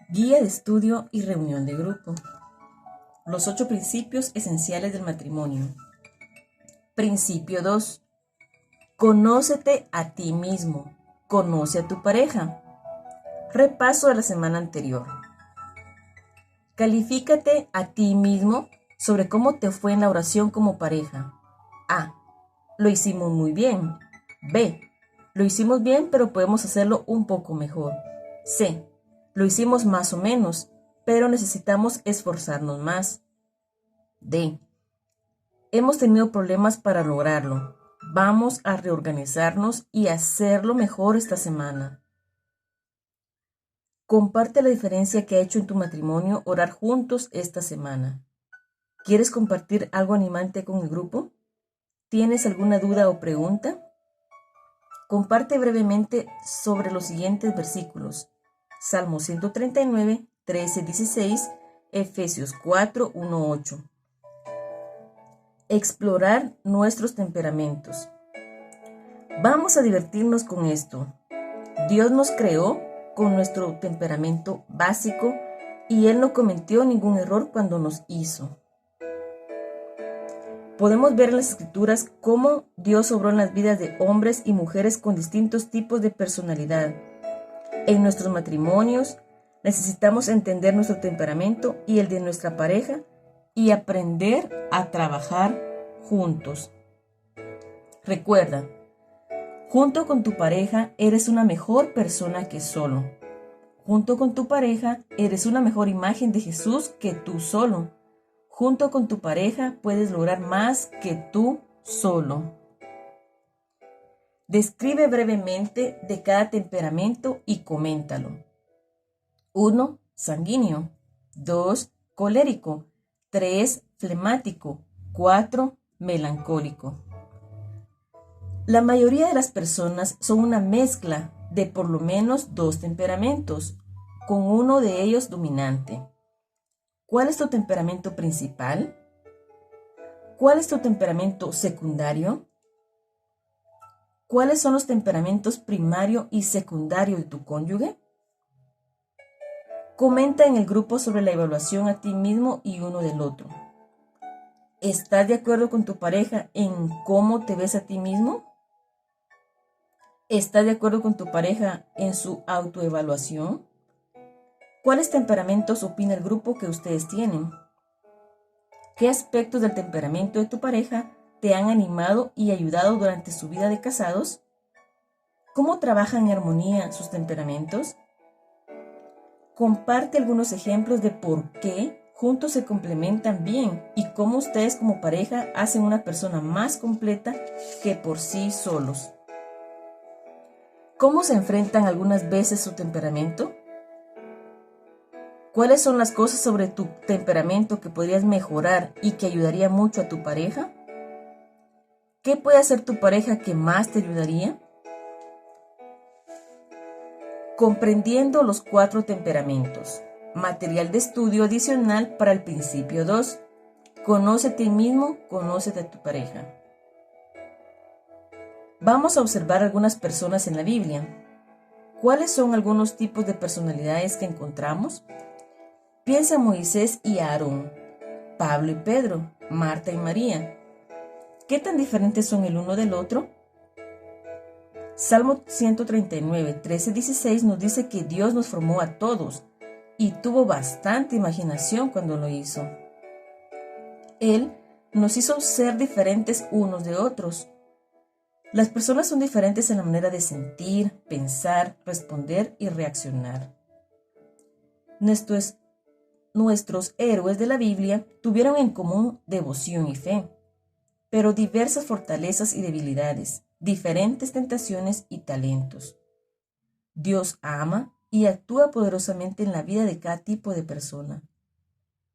Guía de estudio y reunión de grupo. Los 8 principios esenciales del matrimonio. Principio 2. Conócete a ti mismo. Conoce a tu pareja. Repaso de la semana anterior. Califícate a ti mismo sobre cómo te fue en la oración como pareja. A. Lo hicimos muy bien. B. Lo hicimos bien, pero podemos hacerlo un poco mejor. C. Lo hicimos más o menos, pero necesitamos esforzarnos más. D. Hemos tenido problemas para lograrlo. Vamos a reorganizarnos y hacerlo mejor esta semana. Comparte la diferencia que ha hecho en tu matrimonio orar juntos esta semana. ¿Quieres compartir algo animante con el grupo? ¿Tienes alguna duda o pregunta? Comparte brevemente sobre los siguientes versículos. Salmo 139, 13-16, Efesios 4, 1-8. Explorar nuestros temperamentos. Vamos a divertirnos con esto. Dios nos creó con nuestro temperamento básico y Él no cometió ningún error cuando nos hizo. Podemos ver en las Escrituras cómo Dios obró en las vidas de hombres y mujeres con distintos tipos de personalidad. En nuestros matrimonios necesitamos entender nuestro temperamento y el de nuestra pareja y aprender a trabajar juntos. Recuerda, junto con tu pareja eres una mejor persona que solo. Junto con tu pareja eres una mejor imagen de Jesús que tú solo. Junto con tu pareja puedes lograr más que tú solo. Describe brevemente de cada temperamento y coméntalo. 1. Sanguíneo. 2. Colérico. 3. Flemático. 4. Melancólico. La mayoría de las personas son una mezcla de por lo menos 2 temperamentos, con uno de ellos dominante. ¿Cuál es tu temperamento principal? ¿Cuál es tu temperamento secundario? ¿Cuáles son los temperamentos primario y secundario de tu cónyuge? Comenta en el grupo sobre la evaluación a ti mismo y uno del otro. ¿Estás de acuerdo con tu pareja en cómo te ves a ti mismo? ¿Estás de acuerdo con tu pareja en su autoevaluación? ¿Cuáles temperamentos opina el grupo que ustedes tienen? ¿Qué aspectos del temperamento de tu pareja te han animado y ayudado durante su vida de casados? ¿Cómo trabajan en armonía sus temperamentos? Comparte algunos ejemplos de por qué juntos se complementan bien y cómo ustedes como pareja hacen una persona más completa que por sí solos. ¿Cómo se enfrentan algunas veces su temperamento? ¿Cuáles son las cosas sobre tu temperamento que podrías mejorar y que ayudaría mucho a tu pareja? ¿Qué puede hacer tu pareja que más te ayudaría? Comprendiendo los 4 temperamentos. Material de estudio adicional para el principio 2. Conócete a ti mismo, conócete a tu pareja. Vamos a observar algunas personas en la Biblia. ¿Cuáles son algunos tipos de personalidades que encontramos? Piensa en Moisés y Aarón, Pablo y Pedro, Marta y María. ¿Qué tan diferentes son el uno del otro? Salmo 139, 13-16 nos dice que Dios nos formó a todos y tuvo bastante imaginación cuando lo hizo. Él nos hizo ser diferentes unos de otros. Las personas son diferentes en la manera de sentir, pensar, responder y reaccionar. Nuestros héroes de la Biblia tuvieron en común devoción y fe, pero diversas fortalezas y debilidades, diferentes tentaciones y talentos. Dios ama y actúa poderosamente en la vida de cada tipo de persona,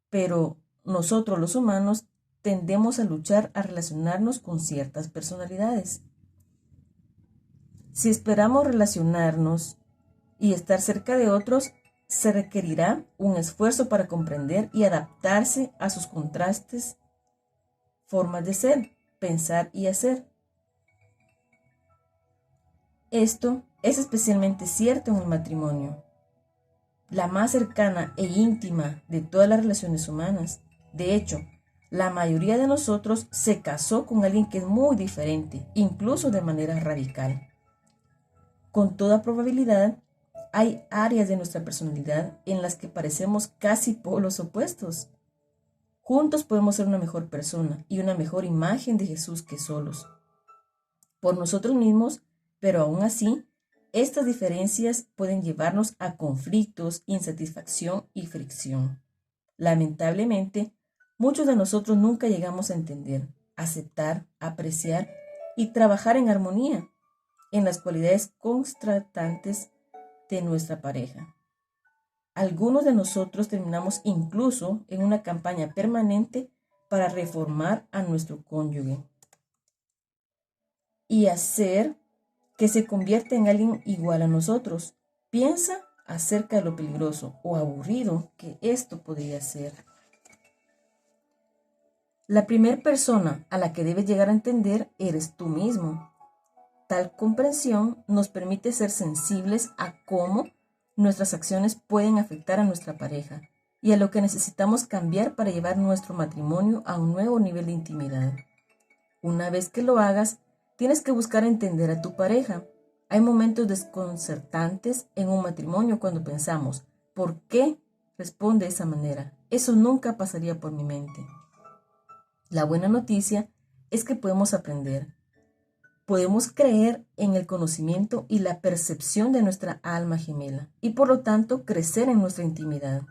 pero nosotros los humanos tendemos a luchar a relacionarnos con ciertas personalidades. Si esperamos relacionarnos y estar cerca de otros, se requerirá un esfuerzo para comprender y adaptarse a sus contrastes, formas de ser, pensar y hacer. Esto es especialmente cierto en el matrimonio. la más cercana e íntima de todas las relaciones humanas. De hecho, la mayoría de nosotros se casó con alguien que es muy diferente, incluso de manera radical. Con toda probabilidad, hay áreas de nuestra personalidad en las que parecemos casi polos opuestos. Juntos podemos ser una mejor persona y una mejor imagen de Jesús que solos, por nosotros mismos, pero aún así, estas diferencias pueden llevarnos a conflictos, insatisfacción y fricción. Lamentablemente, muchos de nosotros nunca llegamos a entender, aceptar, apreciar y trabajar en armonía en las cualidades contrastantes de nuestra pareja. Algunos de nosotros terminamos incluso en una campaña permanente para reformar a nuestro cónyuge y hacer que se convierta en alguien igual a nosotros. Piensa acerca de lo peligroso o aburrido que esto podría ser. La primera persona a la que debes llegar a entender eres tú mismo. Tal comprensión nos permite ser sensibles a cómo nuestras acciones pueden afectar a nuestra pareja y a lo que necesitamos cambiar para llevar nuestro matrimonio a un nuevo nivel de intimidad. Una vez que lo hagas, tienes que buscar entender a tu pareja. Hay momentos desconcertantes en un matrimonio cuando pensamos, ¿por qué responde de esa manera? Eso nunca pasaría por mi mente. La buena noticia es que podemos aprender. Podemos creer en el conocimiento y la percepción de nuestra alma gemela y por lo tanto crecer en nuestra intimidad.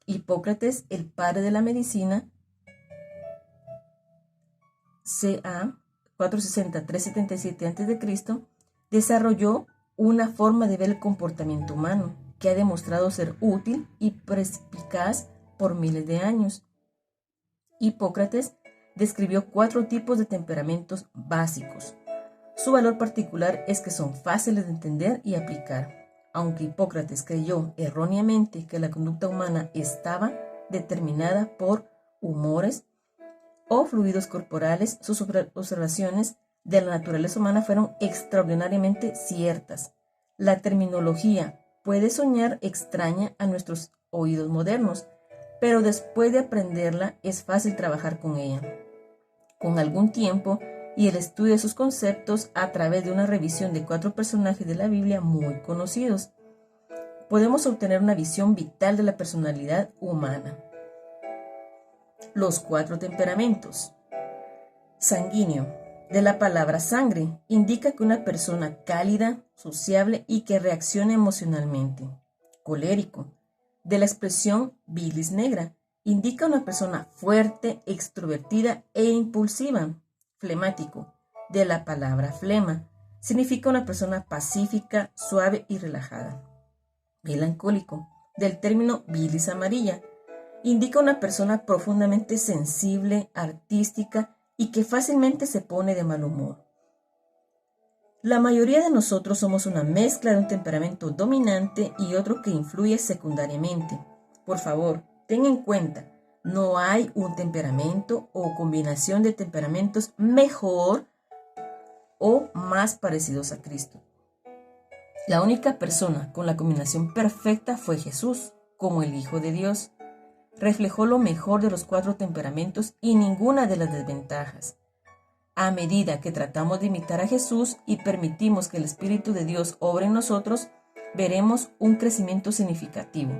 Hipócrates, el padre de la medicina, ca. 460-377 a.C., desarrolló una forma de ver el comportamiento humano que ha demostrado ser útil y perspicaz por miles de años. Hipócrates describió 4 tipos de temperamentos básicos. Su valor particular es que son fáciles de entender y aplicar. Aunque Hipócrates creyó erróneamente que la conducta humana estaba determinada por humores o fluidos corporales, sus observaciones de la naturaleza humana fueron extraordinariamente ciertas. La terminología puede sonar extraña a nuestros oídos modernos, pero después de aprenderla es fácil trabajar con ella. Con algún tiempo y el estudio de sus conceptos a través de una revisión de 4 personajes de la Biblia muy conocidos, podemos obtener una visión vital de la personalidad humana. Los 4 temperamentos. Sanguíneo, de la palabra sangre, indica que una persona cálida, sociable y que reacciona emocionalmente. Colérico, de la expresión bilis negra, indica una persona fuerte, extrovertida e impulsiva. Flemático, de la palabra flema, significa una persona pacífica, suave y relajada. Melancólico, del término bilis amarilla, indica una persona profundamente sensible, artística y que fácilmente se pone de mal humor. La mayoría de nosotros somos una mezcla de un temperamento dominante y otro que influye secundariamente. Por favor, ten en cuenta, no hay un temperamento o combinación de temperamentos mejor o más parecidos a Cristo. La única persona con la combinación perfecta fue Jesús, como el Hijo de Dios. Reflejó lo mejor de los 4 temperamentos y ninguna de las desventajas. A medida que tratamos de imitar a Jesús y permitimos que el Espíritu de Dios obre en nosotros, veremos un crecimiento significativo.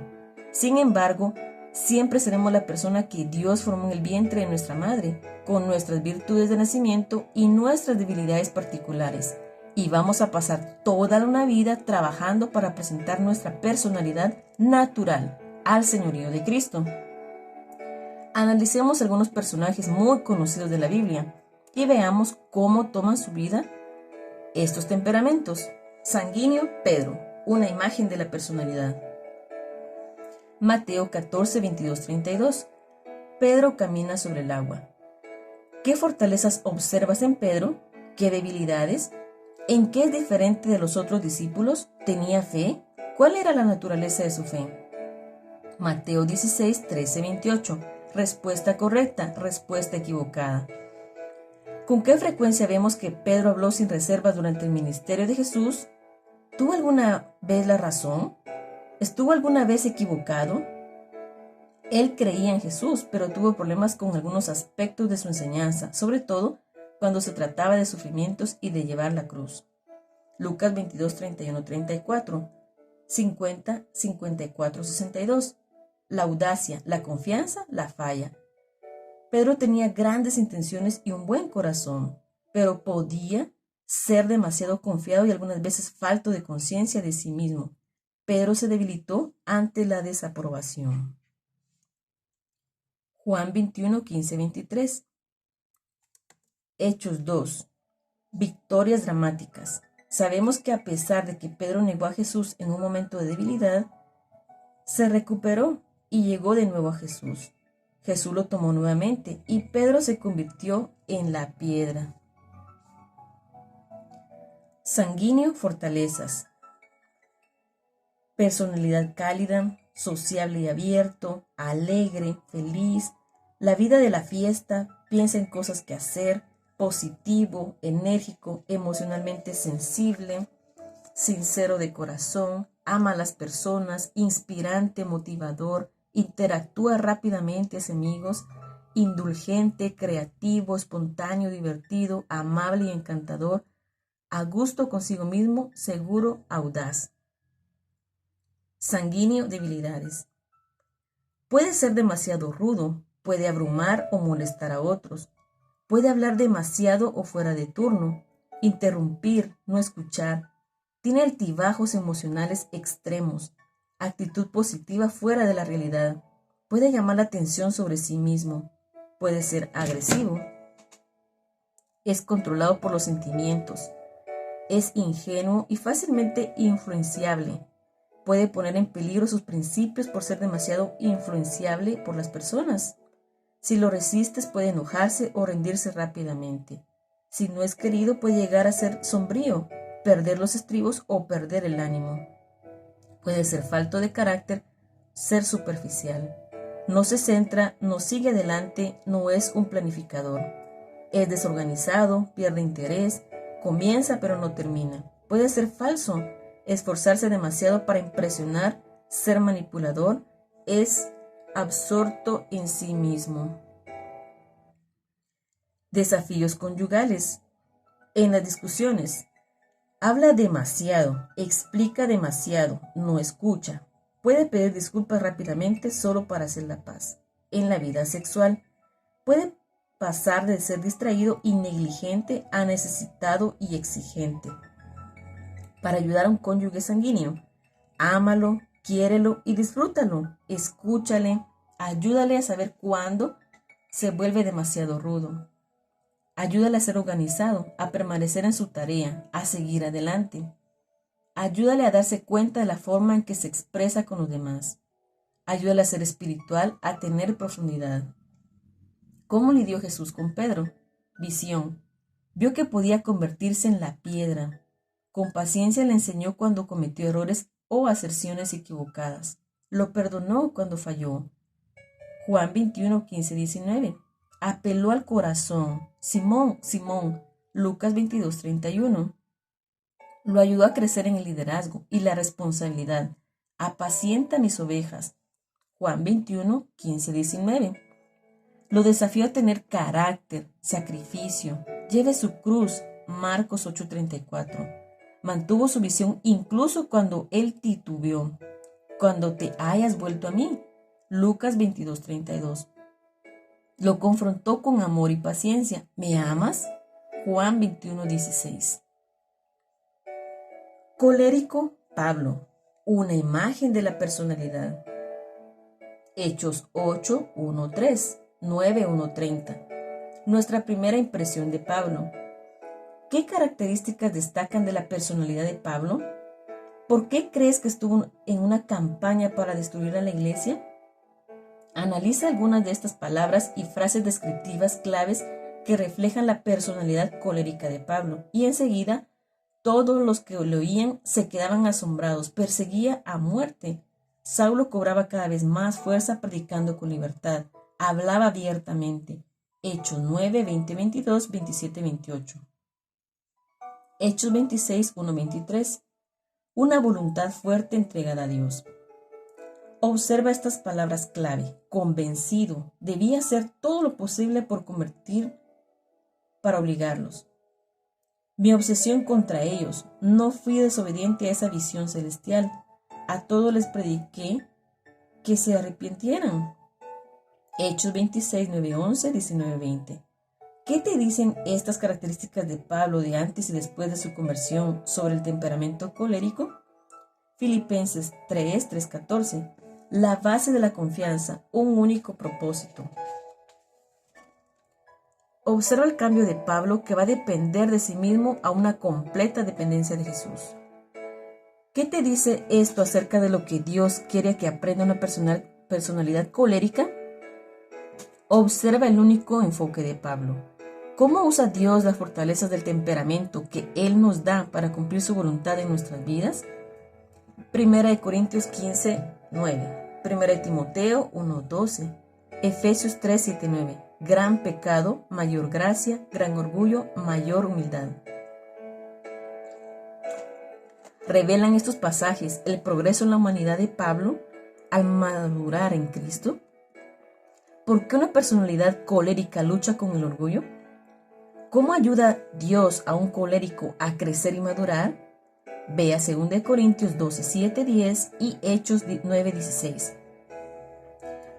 Sin embargo, siempre seremos la persona que Dios formó en el vientre de nuestra madre, con nuestras virtudes de nacimiento y nuestras debilidades particulares. Y vamos a pasar toda una vida trabajando para presentar nuestra personalidad natural al señorío de Cristo. Analicemos algunos personajes muy conocidos de la Biblia y veamos cómo toman su vida estos temperamentos. Sanguíneo, Pedro, una imagen de la personalidad. Mateo 14, 22, 32. Pedro camina sobre el agua. ¿Qué fortalezas observas en Pedro? ¿Qué debilidades? ¿En qué es diferente de los otros discípulos? ¿Tenía fe? ¿Cuál era la naturaleza de su fe? Mateo 16, 13, 28. Respuesta correcta, respuesta equivocada. ¿Con qué frecuencia vemos que Pedro habló sin reservas durante el ministerio de Jesús? ¿Tuvo alguna vez la razón? ¿Estuvo alguna vez equivocado? Él creía en Jesús, pero tuvo problemas con algunos aspectos de su enseñanza, sobre todo cuando se trataba de sufrimientos y de llevar la cruz. Lucas 22, 31, 34, 50, 54, 62. La audacia, la confianza, la falla. Pedro tenía grandes intenciones y un buen corazón, pero podía ser demasiado confiado y algunas veces falto de conciencia de sí mismo. Pedro se debilitó ante la desaprobación. Juan 21, 15, 23. Hechos 2. Victorias dramáticas. Sabemos que a pesar de que Pedro negó a Jesús en un momento de debilidad, se recuperó y llegó de nuevo a Jesús. Jesús lo tomó nuevamente y Pedro se convirtió en la piedra. Sanguíneo, fortalezas. Personalidad cálida, sociable y abierto, alegre, feliz. La vida de la fiesta, piensa en cosas que hacer, positivo, enérgico, emocionalmente sensible, sincero de corazón, ama a las personas, inspirante, motivador, interactúa rápidamente hacia amigos, indulgente, creativo, espontáneo, divertido, amable y encantador, a gusto consigo mismo, seguro, audaz. Sanguíneo, debilidades. Puede ser demasiado rudo, puede abrumar o molestar a otros, puede hablar demasiado o fuera de turno, interrumpir, no escuchar. Tiene altibajos emocionales extremos, actitud positiva fuera de la realidad, puede llamar la atención sobre sí mismo, puede ser agresivo, es controlado por los sentimientos, es ingenuo y fácilmente influenciable, puede poner en peligro sus principios por ser demasiado influenciable por las personas. Si lo resistes puede enojarse o rendirse rápidamente. Si no es querido puede llegar a ser sombrío, perder los estribos o perder el ánimo. Puede ser falto de carácter, ser superficial. No se centra, no sigue adelante, no es un planificador. Es desorganizado, pierde interés, comienza pero no termina. Puede ser falso, esforzarse demasiado para impresionar, ser manipulador, es absorto en sí mismo. Desafíos conyugales. En las discusiones, habla demasiado, explica demasiado, no escucha. Puede pedir disculpas rápidamente solo para hacer la paz. En la vida sexual, puede pasar de ser distraído y negligente a necesitado y exigente. Para ayudar a un cónyuge sanguíneo, ámalo, quiérelo y disfrútalo. Escúchale, ayúdale a saber cuándo se vuelve demasiado rudo. Ayúdale a ser organizado, a permanecer en su tarea, a seguir adelante. Ayúdale a darse cuenta de la forma en que se expresa con los demás. Ayúdale a ser espiritual, a tener profundidad. ¿Cómo lidió Jesús con Pedro? Visión. Vio que podía convertirse en la piedra. Con paciencia le enseñó cuando cometió errores o aserciones equivocadas. Lo perdonó cuando falló. Juan 21, 15, 19. Apeló al corazón. Simón, Simón. Lucas 22, 31. Lo ayudó a crecer en el liderazgo y la responsabilidad. Apacienta mis ovejas. Juan 21, 15, 19. Lo desafió a tener carácter, sacrificio. Lleve su cruz. Marcos 8, 34. Mantuvo su visión incluso cuando él titubeó. Cuando te hayas vuelto a mí. Lucas 22, 32. Lo confrontó con amor y paciencia. ¿Me amas? Juan 21, 16. Colérico, Pablo. Una imagen de la personalidad. Hechos 8, 1, 3, 9, 1, 30. Nuestra primera impresión de Pablo. ¿Qué características destacan de la personalidad de Pablo? ¿Por qué crees que estuvo en una campaña para destruir a la iglesia? Analiza algunas de estas palabras y frases descriptivas claves que reflejan la personalidad colérica de Pablo, y enseguida todos los que lo oían se quedaban asombrados. Perseguía a muerte. Saulo cobraba cada vez más fuerza predicando con libertad. Hablaba abiertamente. Hechos 9, 20, 22, 27, 28. Hechos 26, 1, 23. Una voluntad fuerte entregada a Dios. Observa estas palabras clave. Convencido. Debía hacer todo lo posible por convertir para obligarlos. Mi obsesión contra ellos. No fui desobediente a esa visión celestial. A todos les prediqué que se arrepintieran. Hechos 26, 9, 11, 19, 20. ¿Qué te dicen estas características de Pablo de antes y después de su conversión sobre el temperamento colérico? Filipenses 3, 3, 14. La base de la confianza, un único propósito. Observa el cambio de Pablo que va a depender de sí mismo a una completa dependencia de Jesús. ¿Qué te dice esto acerca de lo que Dios quiere que aprenda una personalidad colérica? Observa el único enfoque de Pablo. ¿Cómo usa Dios las fortalezas del temperamento que Él nos da para cumplir su voluntad en nuestras vidas? 1 Corintios 15, 9. 1 Timoteo 1, 12. Efesios 3, 7, 9. Gran pecado, mayor gracia, gran orgullo, mayor humildad. ¿Revelan estos pasajes el progreso en la humanidad de Pablo al madurar en Cristo? ¿Por qué una personalidad colérica lucha con el orgullo? ¿Cómo ayuda Dios a un colérico a crecer y madurar? Vea 2 Corintios 12, 7, 10 y Hechos 9, 16.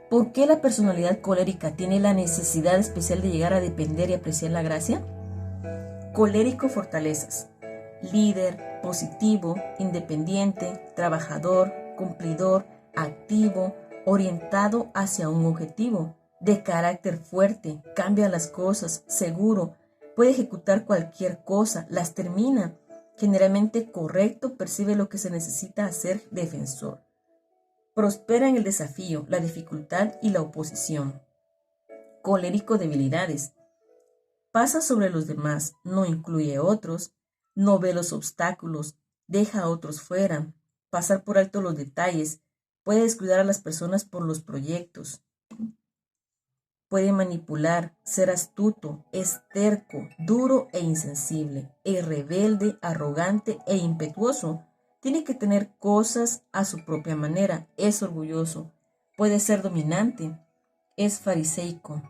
¿Por qué la personalidad colérica tiene la necesidad especial de llegar a depender y apreciar la gracia? Colérico, fortalezas. Líder, positivo, independiente, trabajador, cumplidor, activo, orientado hacia un objetivo, de carácter fuerte, cambia las cosas, seguro, puede ejecutar cualquier cosa, las termina, generalmente correcto, percibe lo que se necesita hacer, defensor. Prospera en el desafío, la dificultad y la oposición. Colérico, debilidades. Pasa sobre los demás, no incluye a otros, no ve los obstáculos, deja a otros fuera, pasar por alto los detalles, puede descuidar a las personas por los proyectos, puede manipular, ser astuto, es terco, duro e insensible, es rebelde, arrogante e impetuoso. Tiene que tener cosas a su propia manera, es orgulloso, puede ser dominante, es fariseico.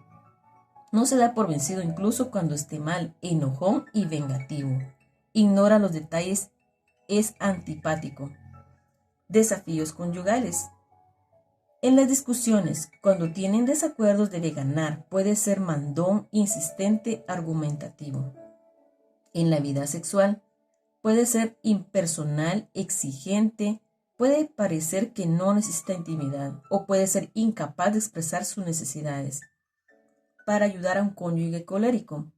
No se da por vencido incluso cuando esté mal, enojón y vengativo. Ignora los detalles, es antipático. Desafíos conyugales. En las discusiones, cuando tienen desacuerdos debe ganar, puede ser mandón, insistente, argumentativo. En la vida sexual, puede ser impersonal, exigente, puede parecer que no necesita intimidad o puede ser incapaz de expresar sus necesidades. Para ayudar a un cónyuge colérico,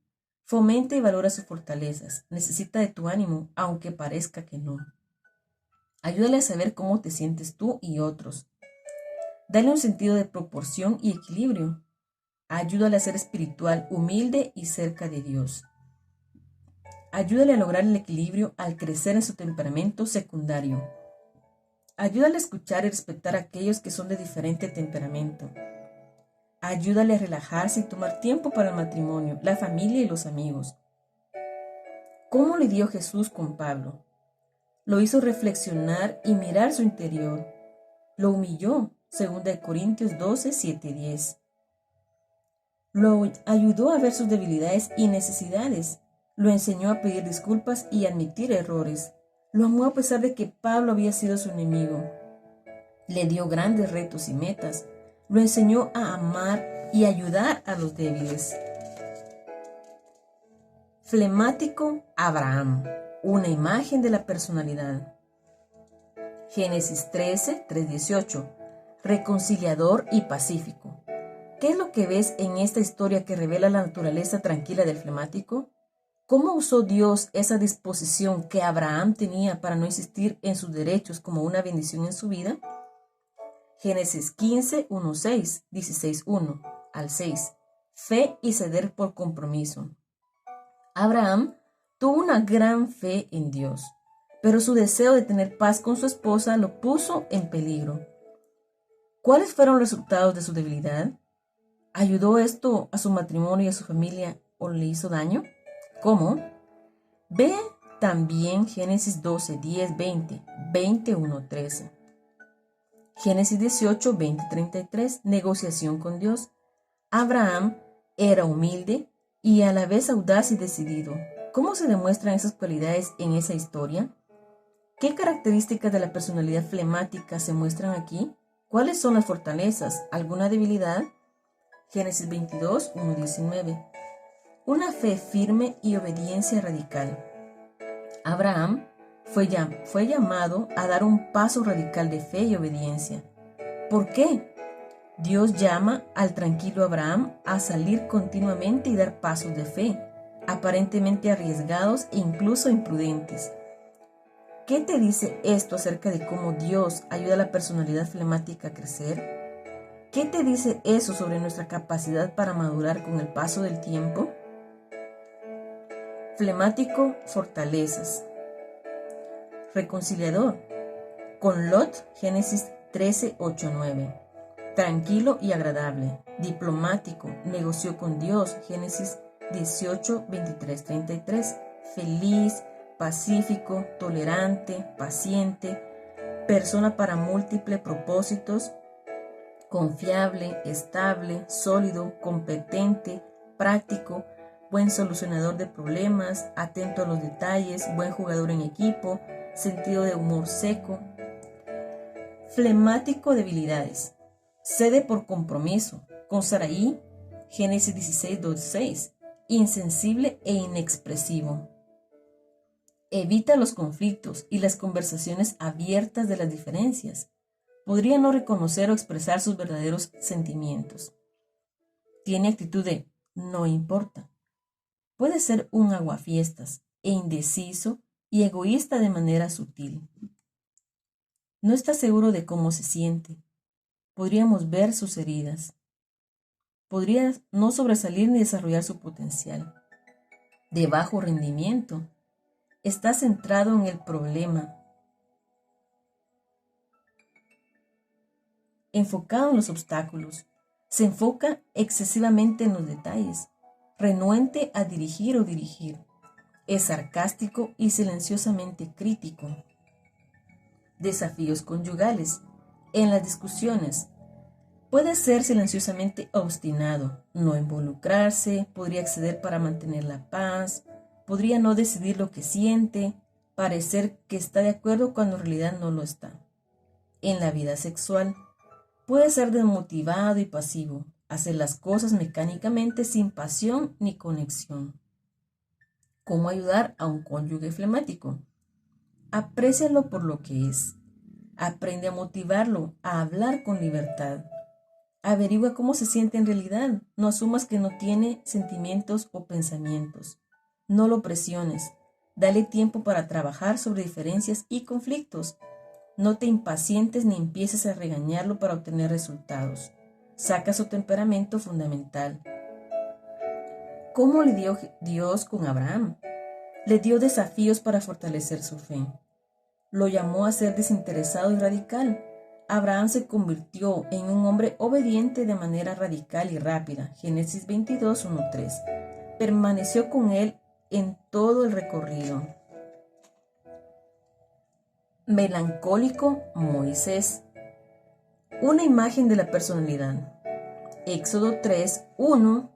fomenta y valora sus fortalezas, necesita de tu ánimo, aunque parezca que no. Ayúdale a saber cómo te sientes tú y otros. Dale un sentido de proporción y equilibrio. Ayúdale a ser espiritual, humilde y cerca de Dios. Ayúdale a lograr el equilibrio al crecer en su temperamento secundario. Ayúdale a escuchar y respetar a aquellos que son de diferente temperamento. Ayúdale a relajarse y tomar tiempo para el matrimonio, la familia y los amigos. ¿Cómo lidió Jesús con Pablo? Lo hizo reflexionar y mirar su interior. Lo humilló, 2 Corintios 12, 7, 10. Lo ayudó a ver sus debilidades y necesidades. Lo enseñó a pedir disculpas y admitir errores. Lo amó a pesar de que Pablo había sido su enemigo. Le dio grandes retos y metas. Lo enseñó a amar y ayudar a los débiles. Flemático, Abraham, una imagen de la personalidad. Génesis 13, 3, 18. Reconciliador y pacífico. ¿Qué es lo que ves en esta historia que revela la naturaleza tranquila del flemático? ¿Cómo usó Dios esa disposición que Abraham tenía para no insistir en sus derechos como una bendición en su vida? Génesis 15, 1, 6, 16, 1 al 6. Fe y ceder por compromiso. Abraham tuvo una gran fe en Dios, pero su deseo de tener paz con su esposa lo puso en peligro. ¿Cuáles fueron los resultados de su debilidad? ¿Ayudó esto a su matrimonio y a su familia o le hizo daño? ¿Cómo? Ve también Génesis 12, 10, 20, 21, 13. Génesis 18, 20, 33. Negociación con Dios. Abraham era humilde y a la vez audaz y decidido. ¿Cómo se demuestran esas cualidades en esa historia? ¿Qué características de la personalidad flemática se muestran aquí? ¿Cuáles son las fortalezas? ¿Alguna debilidad? Génesis 22, 1, 19. Una fe firme y obediencia radical. Abraham fue llamado a dar un paso radical de fe y obediencia. ¿Por qué? Dios llama al tranquilo Abraham a salir continuamente y dar pasos de fe, aparentemente arriesgados e incluso imprudentes. ¿Qué te dice esto acerca de cómo Dios ayuda a la personalidad flemática a crecer? ¿Qué te dice eso sobre nuestra capacidad para madurar con el paso del tiempo? Flemático, fortalezas. Reconciliador. Con Lot, Génesis 13, 8, 9. Tranquilo y agradable. Diplomático. Negoció con Dios, Génesis 18, 23, 33. Feliz, pacífico, tolerante, paciente. Persona para múltiples propósitos. Confiable, estable, sólido, competente, práctico, buen solucionador de problemas, atento a los detalles, buen jugador en equipo, sentido de humor seco. Flemático, debilidades. Cede por compromiso. Con Saraí, Génesis 16, 2, 6. Insensible e inexpresivo. Evita los conflictos y las conversaciones abiertas de las diferencias. Podría no reconocer o expresar sus verdaderos sentimientos. Tiene actitud de no importa. Puede ser un aguafiestas e indeciso y egoísta de manera sutil. No está seguro de cómo se siente. Podríamos ver sus heridas. Podría no sobresalir ni desarrollar su potencial. De bajo rendimiento. Está centrado en el problema. Enfocado en los obstáculos. Se enfoca excesivamente en los detalles. Renuente a dirigir o dirigir. Es sarcástico y silenciosamente crítico. Desafíos conyugales. En las discusiones, puede ser silenciosamente obstinado, no involucrarse, podría acceder para mantener la paz, podría no decidir lo que siente, parecer que está de acuerdo cuando en realidad no lo está. En la vida sexual, puede ser desmotivado y pasivo, hacer las cosas mecánicamente sin pasión ni conexión. ¿Cómo ayudar a un cónyuge flemático? Aprécialo por lo que es. Aprende a motivarlo, a hablar con libertad. Averigua cómo se siente en realidad. No asumas que no tiene sentimientos o pensamientos. No lo presiones. Dale tiempo para trabajar sobre diferencias y conflictos. No te impacientes ni empieces a regañarlo para obtener resultados. Saca su temperamento fundamental. ¿Cómo lidió Dios con Abraham? Le dio desafíos para fortalecer su fe. Lo llamó a ser desinteresado y radical. Abraham se convirtió en un hombre obediente de manera radical y rápida. Génesis 22, 1, 3. Permaneció con él en todo el recorrido. Melancólico Moisés. Una imagen de la personalidad. Éxodo 3, 1,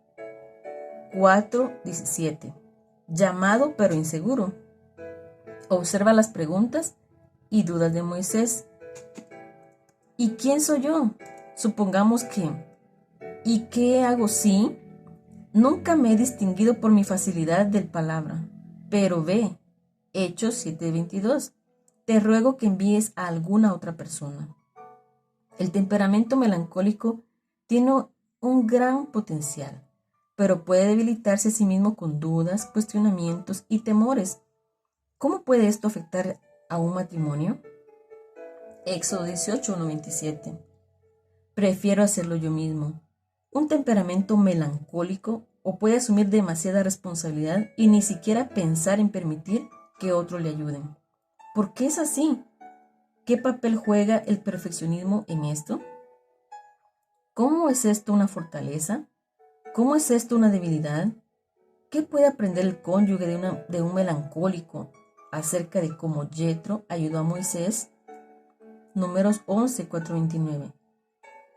4, 17. Llamado pero inseguro. Observa las preguntas y dudas de Moisés. ¿Y quién soy yo? Supongamos que. ¿Y qué hago si? Nunca me he distinguido por mi facilidad de palabra. Pero ve, Hechos 7:22. Te ruego que envíes a alguna otra persona. El temperamento melancólico tiene un gran potencial, pero puede debilitarse a sí mismo con dudas, cuestionamientos y temores. ¿Cómo puede esto afectar a un matrimonio? Éxodo 18, 1, 27. Prefiero hacerlo yo mismo. Un temperamento melancólico o puede asumir demasiada responsabilidad y ni siquiera pensar en permitir que otros le ayuden. ¿Por qué es así? ¿Qué papel juega el perfeccionismo en esto? ¿Cómo es esto una fortaleza? ¿Cómo es esto una debilidad? ¿Qué puede aprender el cónyuge de un melancólico acerca de cómo Yetro ayudó a Moisés? Números 11, 4-29.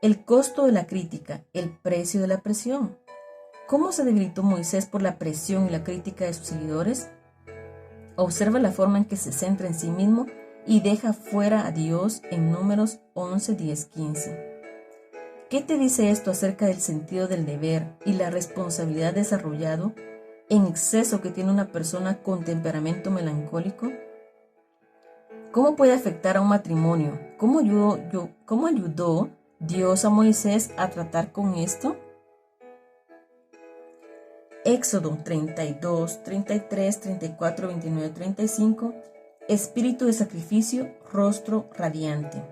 El costo de la crítica, el precio de la presión. ¿Cómo se debilitó Moisés por la presión y la crítica de sus seguidores? Observa la forma en que se centra en sí mismo y deja fuera a Dios en Números 11, 10, 15. ¿Qué te dice esto acerca del sentido del deber y la responsabilidad desarrollado en exceso que tiene una persona con temperamento melancólico? ¿Cómo puede afectar a un matrimonio? ¿Cómo ayudó Dios a Moisés a tratar con esto? Éxodo 32, 33, 34, 29, 35. Espíritu de sacrificio, rostro radiante.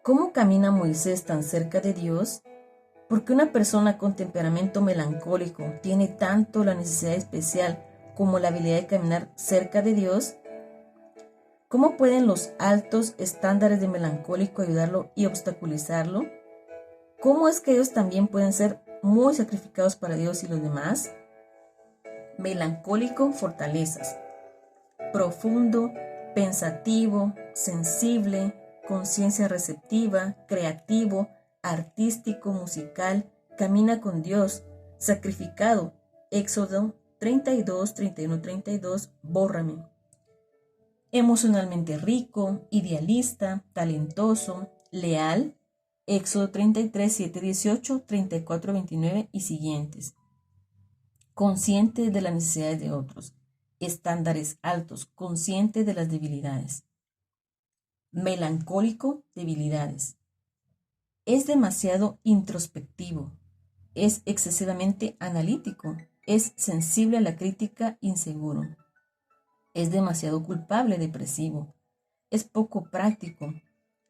¿Cómo camina Moisés tan cerca de Dios? Porque una persona con temperamento melancólico tiene tanto la necesidad especial como la habilidad de caminar cerca de Dios. ¿Cómo pueden los altos estándares de melancólico ayudarlo y obstaculizarlo? ¿Cómo es que ellos también pueden ser muy sacrificados para Dios y los demás? Melancólico, fortalezas. Profundo, pensativo, sensible, conciencia receptiva, creativo, artístico, musical, camina con Dios, sacrificado. Éxodo 32, 31, 32, bórrame. Emocionalmente rico, idealista, talentoso, leal. Éxodo 33, 7, 18, 34, 29 y siguientes. Consciente de las necesidades de otros. Estándares altos, consciente de las debilidades. Melancólico, debilidades. Es demasiado introspectivo. Es excesivamente analítico. Es sensible a la crítica, inseguro. Es demasiado culpable, depresivo. Es poco práctico.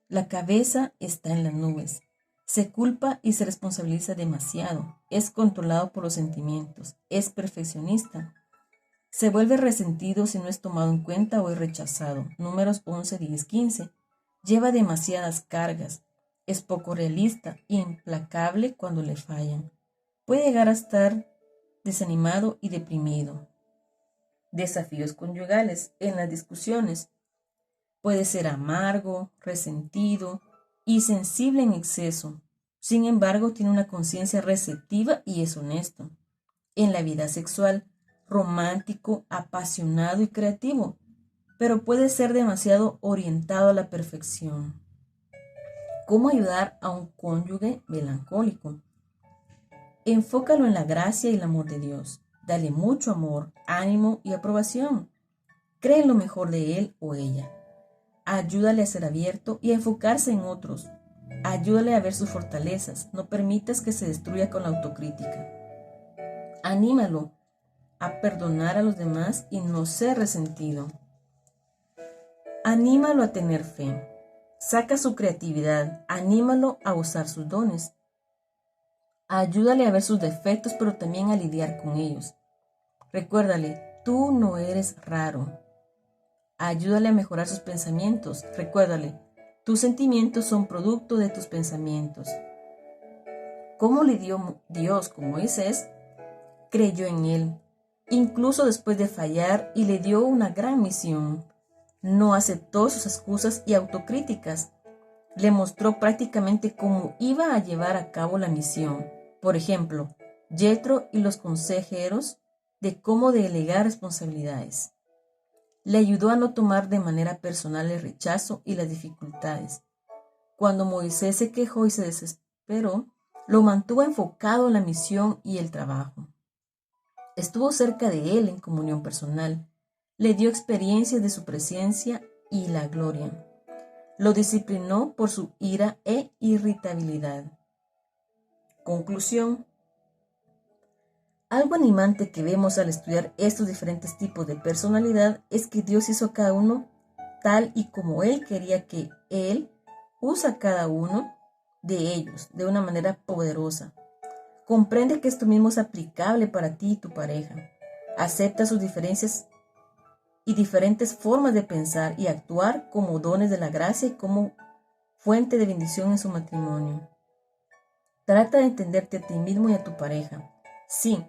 La cabeza está en las nubes. Se culpa y se responsabiliza demasiado. Es controlado por los sentimientos. Es perfeccionista. Se vuelve resentido si no es tomado en cuenta o es rechazado. Números 11, 10, 15. Lleva demasiadas cargas. Es poco realista e implacable cuando le fallan. Puede llegar a estar desanimado y deprimido. Desafíos conyugales en las discusiones. Puede ser amargo, resentido y sensible en exceso. Sin embargo, tiene una conciencia receptiva y es honesto. En la vida sexual, romántico, apasionado y creativo, pero puede ser demasiado orientado a la perfección. ¿Cómo ayudar a un cónyuge melancólico? Enfócalo en la gracia y el amor de Dios. Dale mucho amor, ánimo y aprobación. Cree en lo mejor de él o ella. Ayúdale a ser abierto y a enfocarse en otros. Ayúdale a ver sus fortalezas. No permitas que se destruya con la autocrítica. Anímalo a perdonar a los demás y no ser resentido. Anímalo a tener fe. Saca su creatividad. Anímalo a usar sus dones. Ayúdale a ver sus defectos, pero también a lidiar con ellos. Recuérdale, tú no eres raro. Ayúdale a mejorar sus pensamientos. Recuérdale, tus sentimientos son producto de tus pensamientos. ¿Cómo lidió Dios con Moisés? Creyó en él, incluso después de fallar, y le dio una gran misión. No aceptó sus excusas y autocríticas. Le mostró prácticamente cómo iba a llevar a cabo la misión. Por ejemplo, Yetro y los consejeros de cómo delegar responsabilidades. Le ayudó a no tomar de manera personal el rechazo y las dificultades. Cuando Moisés se quejó y se desesperó, lo mantuvo enfocado en la misión y el trabajo. Estuvo cerca de él en comunión personal. Le dio experiencias de su presencia y la gloria. Lo disciplinó por su ira e irritabilidad. Conclusión. Algo animante que vemos al estudiar estos diferentes tipos de personalidad es que Dios hizo a cada uno tal y como Él quería que Él usa a cada uno de ellos de una manera poderosa. Comprende que esto mismo es aplicable para ti y tu pareja. Acepta sus diferencias y diferentes formas de pensar y actuar como dones de la gracia y como fuente de bendición en su matrimonio. Trata de entenderte a ti mismo y a tu pareja. Sí,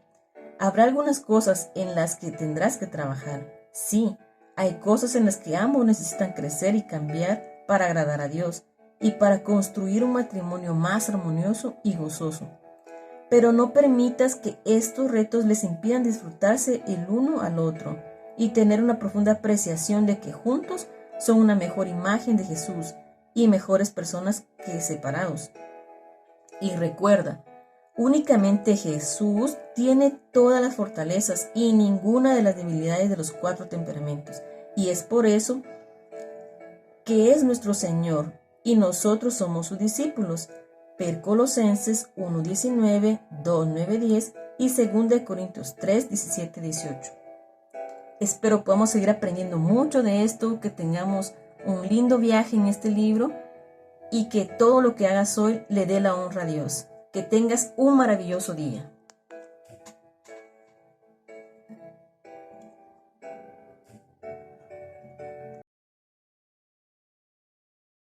habrá algunas cosas en las que tendrás que trabajar. Sí, Hay cosas en las que ambos necesitan crecer y cambiar para agradar a Dios y para construir un matrimonio más armonioso y gozoso. Pero no permitas que estos retos les impidan disfrutarse el uno al otro y tener una profunda apreciación de que juntos son una mejor imagen de Jesús y mejores personas que separados. Y recuerda, únicamente Jesús tiene todas las fortalezas y ninguna de las debilidades de los 4 temperamentos. Y es por eso que es nuestro Señor y nosotros somos sus discípulos. Ver Colosenses 1:19, 2:9-10 y 2 Corintios 3:17-18. Espero podamos seguir aprendiendo mucho de esto, que tengamos un lindo viaje en este libro y que todo lo que hagas hoy le dé la honra a Dios. Que tengas un maravilloso día.